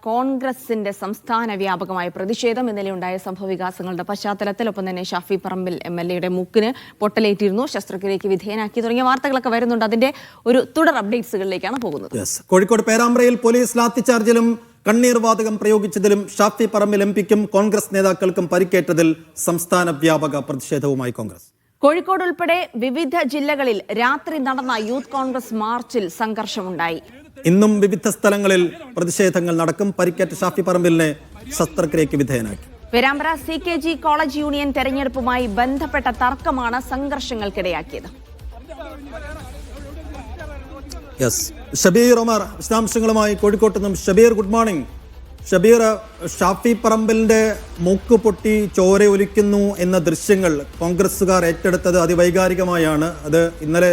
കോൺഗ്രസിന്റെ സംസ്ഥാന വ്യാപകമായ പ്രതിഷേധം ഇന്നലെ ഉണ്ടായ സംഭവവികാസങ്ങളുടെ പശ്ചാത്തലത്തിൽ ഒപ്പം തന്നെ ഷാഫി പറമ്പിൽ MLA മൂക്കിന് പൊട്ടലേറ്റിരുന്നു, ശസ്ത്രക്രിയയ്ക്ക് വിധേയനാക്കി തുടങ്ങിയ വാർത്തകളൊക്കെ വരുന്നുണ്ട്. അതിന്റെ ഒരു തുടർ അപ്ഡേറ്റ്സുകളിലേക്കാണ് പോകുന്നത്. കോഴിക്കോട് പേരാമ്പ്രയിൽ പോലീസ് ലാത്തിചാർജിലും കണ്ണീർ വാതകം പ്രയോഗിച്ചതിലും ഷാഫി പറമ്പിൽ MPക്കും കോൺഗ്രസ് നേതാക്കൾക്കും പരിക്കേറ്റതിൽ സംസ്ഥാന വ്യാപക പ്രതിഷേധവുമായി കോൺഗ്രസ്. കോഴിക്കോട് ഉൾപ്പെടെ വിവിധ ജില്ലകളിൽ രാത്രി നടന്ന യൂത്ത് കോൺഗ്രസ് മാർച്ചിൽ സംഘർഷമുണ്ടായി. ഇന്നും വിവിധ സ്ഥലങ്ങളിൽ പ്രതിഷേധങ്ങൾ നടക്കും. പരിക്കേറ്റ ഷാഫി പറമ്പിലിനെ ശസ്ത്രക്രിയയ്ക്ക് വിധേയനാക്കി. പേരാമ്പ്ര CKG കോളേജ് യൂണിയൻ തെരഞ്ഞെടുപ്പുമായി ബന്ധപ്പെട്ട തർക്കമാണ് സംഘർഷങ്ങൾക്കിടയാക്കിയത്. ഷബീർ ഒമർ വിശദാംശങ്ങളുമായി കോഴിക്കോട്ട് നിന്നും. Shabeer, good morning. ഷബീർ, ഷാഫി പറമ്പിലിന്റെ മൂക്ക് പൊട്ടി ചോര ഒലിക്കുന്നു എന്ന ദൃശ്യങ്ങൾ കോൺഗ്രസുകാർ ഏറ്റെടുത്തത് അതിവൈകാരികമായാണ്. അത് ഇന്നലെ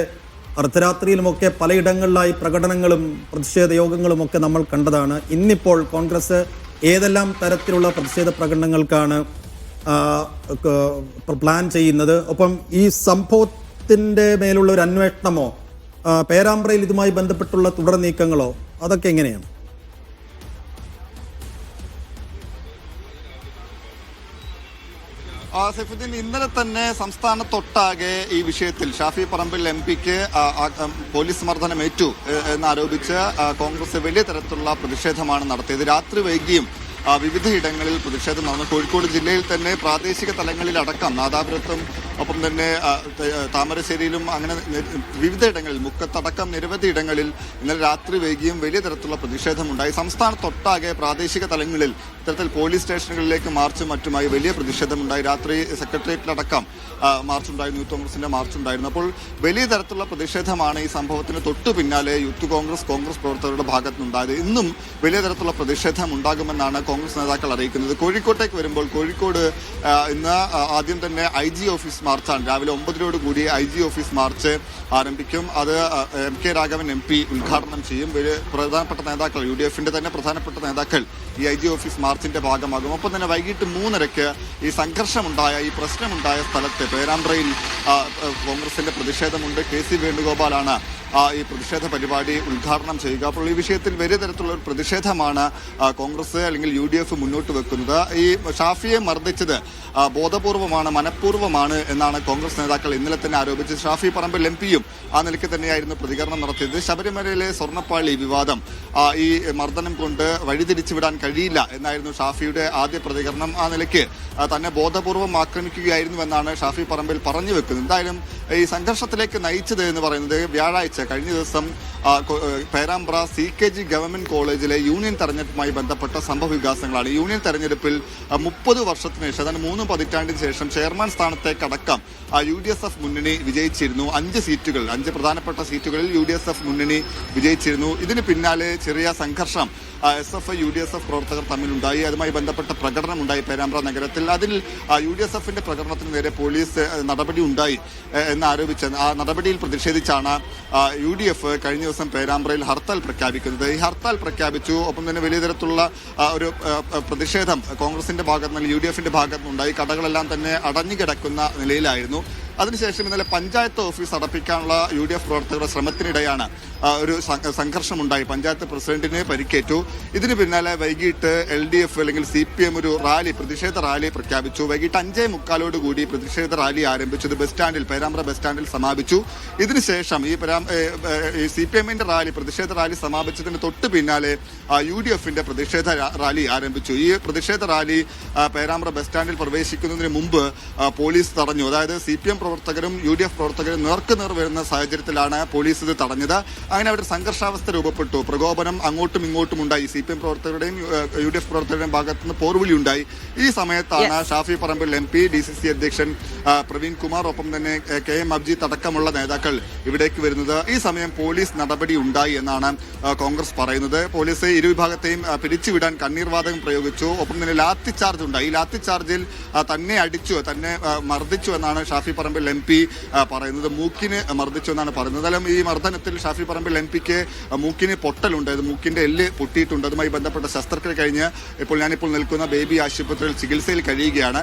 അർദ്ധരാത്രിയിലുമൊക്കെ പലയിടങ്ങളിലായി പ്രകടനങ്ങളും പ്രതിഷേധ യോഗങ്ങളും ഒക്കെ നമ്മൾ കണ്ടതാണ്. ഇന്നിപ്പോൾ കോൺഗ്രസ് ഏതെല്ലാം തരത്തിലുള്ള പ്രതിഷേധ പ്രകടനങ്ങൾക്കാണ് പ്ലാൻ ചെയ്യുന്നത്? ഒപ്പം ഈ സംഭവത്തിന്റെ മേലുള്ള ഒരു അന്വേഷണമോ പേരാമ്പ്രയിൽ ഇതുമായി ബന്ധപ്പെട്ടുള്ള തുടർ നീക്കങ്ങളോ അതൊക്കെ എങ്ങനെയാണ്? സൈഫുദ്ദീൻ, ഇന്നലെ തന്നെ സംസ്ഥാനത്തൊട്ടാകെ ഈ വിഷയത്തിൽ ഷാഫി പറമ്പിൽ MPക്ക് പോലീസ് മർദ്ദനമേറ്റു എന്നാരോപിച്ച് കോൺഗ്രസ് വലിയ തരത്തിലുള്ള പ്രതിഷേധമാണ് നടത്തിയത്. രാത്രി വൈകിയും വിവിധ ഇടങ്ങളിൽ പ്രതിഷേധം നടന്നു. കോഴിക്കോട് ജില്ലയിൽ തന്നെ പ്രാദേശിക തലങ്ങളിലടക്കം നാദാപുരത്തും ഒപ്പം തന്നെ താമരശ്ശേരിയിലും അങ്ങനെ വിവിധ ഇടങ്ങളിൽ, മുക്കത്തടക്കം നിരവധി ഇടങ്ങളിൽ ഇന്നലെ രാത്രി വൈകിയും വലിയ തരത്തിലുള്ള പ്രതിഷേധമുണ്ടായി. സംസ്ഥാനത്തൊട്ടാകെ പ്രാദേശിക തലങ്ങളിൽ ഇത്തരത്തിൽ പോലീസ് സ്റ്റേഷനുകളിലേക്ക് മാർച്ചും മറ്റുമായി വലിയ പ്രതിഷേധമുണ്ടായി. രാത്രി സെക്രട്ടേറിയറ്റിലടക്കം മാർച്ചുണ്ടായിരുന്നു, യൂത്ത് കോൺഗ്രസിന്റെ മാർച്ചുണ്ടായിരുന്നു. അപ്പോൾ വലിയ തരത്തിലുള്ള പ്രതിഷേധമാണ് ഈ സംഭവത്തിന് തൊട്ടു പിന്നാലെ യൂത്ത് കോൺഗ്രസ് പ്രവർത്തകരുടെ ഭാഗത്തുനിന്നുണ്ടായത്. ഇന്നും വലിയ തരത്തിലുള്ള പ്രതിഷേധം ഉണ്ടാകുമെന്നാണ് കോൺഗ്രസ് നേതാക്കൾ അറിയിക്കുന്നത്. കോഴിക്കോട്ടേക്ക് വരുമ്പോൾ, കോഴിക്കോട് ഇന്ന് ആദ്യം തന്നെ IG ഓഫീസ് മാർച്ചാണ്. രാവിലെ 9:00 IG ഓഫീസ് മാർച്ച് ആരംഭിക്കും. അത് MK രാഘവൻ MP ഉദ്ഘാടനം ചെയ്യും. പ്രധാനപ്പെട്ട നേതാക്കൾ, UDFന്റെ തന്നെ പ്രധാനപ്പെട്ട നേതാക്കൾ ഈ IG ഓഫീസ് മാർച്ചിന്റെ ഭാഗമാകും. ഒപ്പം തന്നെ വൈകിട്ട് 3:30 ഈ സംഘർഷമുണ്ടായ, ഈ പ്രശ്നമുണ്ടായ സ്ഥലത്ത് പേരാമ്പ്രയിൽ കോൺഗ്രസിന്റെ പ്രതിഷേധമുണ്ട്. KC വേണുഗോപാലാണ് ഈ പ്രതിഷേധ പരിപാടി ഉദ്ഘാടനം ചെയ്യുക. അപ്പോൾ ഈ വിഷയത്തിൽ വലിയ തരത്തിലുള്ള ഒരു പ്രതിഷേധമാണ് കോൺഗ്രസ് അല്ലെങ്കിൽ UDF മുന്നോട്ട് വെക്കുന്നത്. ഈ ഷാഫിയെ മർദ്ദിച്ചത് ബോധപൂർവമാണ്, മനഃപൂർവ്വമാണ് എന്നാണ് കോൺഗ്രസ് നേതാക്കൾ ഇന്നലെ തന്നെ ആരോപിച്ചത്. ഷാഫി പറമ്പിൽ MPയും ആ നിലയ്ക്ക് തന്നെയായിരുന്നു പ്രതികരണം നടത്തിയത്. ശബരിമലയിലെ സ്വർണ്ണപ്പാളി വിവാദം ഈ മർദ്ദനം കൊണ്ട് വഴിതിരിച്ചുവിടാൻ കഴിയില്ല എന്നായിരുന്നു ഷാഫിയുടെ ആദ്യ പ്രതികരണം. ആ നിലയ്ക്ക് തന്നെ ബോധപൂർവം ആക്രമിക്കുകയായിരുന്നുവെന്നാണ് ഷാഫി പറമ്പിൽ പറഞ്ഞു വെക്കുന്നത്. എന്തായാലും ഈ സംഘർഷത്തിലേക്ക് നയിച്ചത് എന്ന് പറയുന്നത് വ്യാഴാഴ്ച കഴിഞ്ഞ ദിവസം പേരാമ്പ്ര CKG ഗവൺമെന്റ് കോളേജിലെ യൂണിയൻ തെരഞ്ഞെടുപ്പുമായി ബന്ധപ്പെട്ട സംഭവവികാസങ്ങളാണ്. യൂണിയൻ തെരഞ്ഞെടുപ്പിൽ 30 വർഷത്തിന് ശേഷം, അതായത് 3 പതിറ്റാണ്ടിന് ശേഷം ചെയർമാൻ സ്ഥാനത്തേക്കടക്കം UDSF മുന്നണി വിജയിച്ചിരുന്നു. 5 പ്രധാനപ്പെട്ട സീറ്റുകളിൽ UDSF മുന്നണി വിജയിച്ചിരുന്നു. ഇതിന് പിന്നാലെ ചെറിയ സംഘർഷം SFI UDSF പ്രവർത്തകർ തമ്മിലുണ്ടായി. അതുമായി ബന്ധപ്പെട്ട പ്രകടനമുണ്ടായി പേരാമ്പ്ര നഗരത്തിൽ. അതിൽ UDSFന്റെ പ്രകടനത്തിന് നേരെ പോലീസ് നടപടി ഉണ്ടായി എന്നാരോപിച്ച് ആ നടപടിയിൽ പ്രതിഷേധിച്ചാണ് UDF കഴിഞ്ഞ ദിവസം പേരാമ്പ്രയിൽ ഹർത്താൽ പ്രഖ്യാപിക്കുന്നത്. ഈ ഹർത്താൽ പ്രഖ്യാപിച്ചു. ഒപ്പം തന്നെ വലിയ തരത്തിലുള്ള ഒരു പ്രതിഷേധം കോൺഗ്രസിന്റെ ഭാഗത്ത് നിന്ന്, UDFന്റെ ഭാഗത്ത് നിന്നുണ്ടായി. കടകളെല്ലാം തന്നെ അടഞ്ഞുകിടക്കുന്ന നിലയിലായിരുന്നു. അതിനുശേഷം ഇന്നലെ പഞ്ചായത്ത് ഓഫീസ് അടപ്പിക്കാനുള്ള UDF പ്രവർത്തകരുടെ ശ്രമത്തിനിടെയാണ് ഒരു സംഘർഷമുണ്ടായി. പഞ്ചായത്ത് പ്രസിഡന്റിന് പരിക്കേറ്റു. ഇതിന് പിന്നാലെ വൈകിട്ട് LDF അല്ലെങ്കിൽ CPM ഒരു റാലി, പ്രതിഷേധ റാലി പ്രഖ്യാപിച്ചു. വൈകിട്ട് 5:45 പ്രതിഷേധ റാലി ആരംഭിച്ചത് പേരാമ്പ്ര ബസ് സ്റ്റാൻഡിൽ സമാപിച്ചു. ഇതിനുശേഷം ഈ CPMന്റെ റാലി, പ്രതിഷേധ റാലി സമാപിച്ചതിന് തൊട്ട് പിന്നാലെ UDFന്റെ പ്രതിഷേധ റാലി ആരംഭിച്ചു. ഈ പ്രതിഷേധ റാലി പേരാമ്പ്ര ബസ് സ്റ്റാൻഡിൽ പ്രവേശിക്കുന്നതിന് മുമ്പ് പോലീസ് തടഞ്ഞു. അതായത് CPM പ്രവർത്തകരും UDF പ്രവർത്തകരും നേർക്കുനേർ വരുന്ന സാഹചര്യത്തിലാണ് പോലീസ് ഇത് തടഞ്ഞത്. അങ്ങനെ അവിടെ സംഘർഷാവസ്ഥ രൂപപ്പെട്ടു. പ്രകോപനം അങ്ങോട്ടും ഇങ്ങോട്ടും ഉണ്ടായി. CPM പ്രവർത്തകരുടെയും UDF പ്രവർത്തകരുടെയും ഭാഗത്തുനിന്ന് പോർവിളി ഉണ്ടായി. ഈ സമയത്താണ് ഷാഫി പറമ്പിൽ MP, DCC അധ്യക്ഷൻ പ്രവീൺ കുമാർ, ഒപ്പം തന്നെ KM അബ്ജീത്ത് അടക്കമുള്ള നേതാക്കൾ ഇവിടേക്ക് വരുന്നത്. ഈ സമയം പോലീസ് നടപടി ഉണ്ടായി എന്നാണ് കോൺഗ്രസ് പറയുന്നത്. പോലീസ് ഇരുവിഭാഗത്തെയും പിരിച്ചുവിടാൻ കണ്ണീർ വാതകം പ്രയോഗിച്ചു. ഒപ്പം തന്നെ ലാത്തി ചാർജ് ഉണ്ടായി. ഈ ലാത്തി ചാർജിൽ തന്നെ അടിച്ചു, തന്നെ മർദ്ദിച്ചു എന്നാണ് ഷാഫി പറമ്പിൽ MP പറയുന്നത്. മൂക്കിന് മർദ്ദിച്ചു എന്നാണ് പറയുന്നത്. അതായത് ഈ മർദ്ദനത്തിൽ ഷാഫി പറമ്പിൽ MPക്ക് മൂക്കിന് പൊട്ടലുണ്ട്, മൂക്കിന്റെ എല്ല് പൊട്ടിയിട്ടുണ്ട്. അതുമായി ബന്ധപ്പെട്ട ശസ്ത്രക്രിയ കഴിഞ്ഞ് ഞാനിപ്പോൾ നിൽക്കുന്ന ബേബി ആശുപത്രിയിൽ ചികിത്സയിൽ കഴിയുകയാണ്.